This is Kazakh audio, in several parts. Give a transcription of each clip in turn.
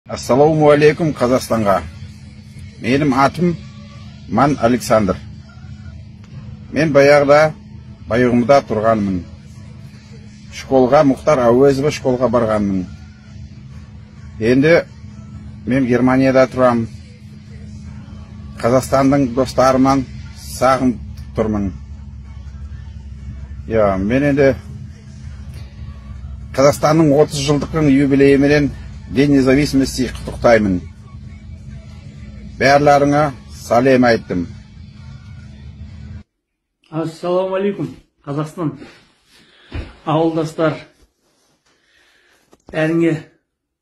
Ассаламу алейкум Қазақстанға. Менің атым Ман Александр. Мен байығымда тұрғанмын. Школға, Мұхтар Әуезов школға барғанмын. Енді мен Германияда тұрам. Қазақстандың достарымнан сағынып тұрмын. Мен енді Қазақстанның 30 жылдықтың юбилейіменен День независимости құттықтаймын. Бәрлеріңе сәлем айттым. Ассаламу алейкум, Қазақстан. Ауылдастар, бәріңе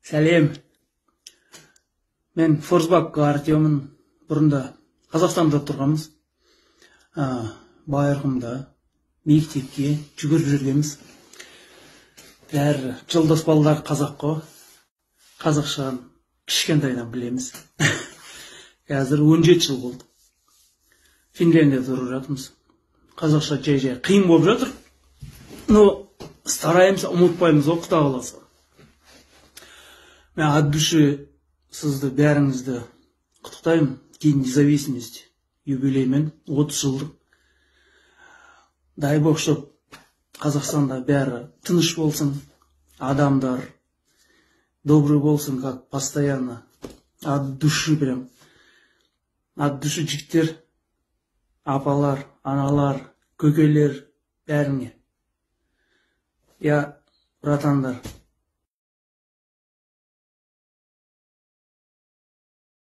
сәлем. Мен Форсбакка Артемін. Бұрында Қазақстанда тұрғанбыз. Байырғымда мектепке жүгіріп жүргенбіз. Бәрі жылдас балалар қазаққа. Қазақшаны кішкентайдан білеміз. Қазір 17 жыл болды. Финляндияда тұрып жатырмыз. Қазақша жай қиын болып жатыр. Но стараемся, ұмытпаймыз, Құдай қаласа. Мен от души сізді бәріңізді құттықтаймын. День независимости юбилеймен 30 жылдық. Дай Бог, щоб Қазақстанда бәрі тыныш болсын, адамдар добрый болсын, как постоянно. От души прям. От души жігіттер, апалар, аналар, көкелер, бәріңе. Братандар,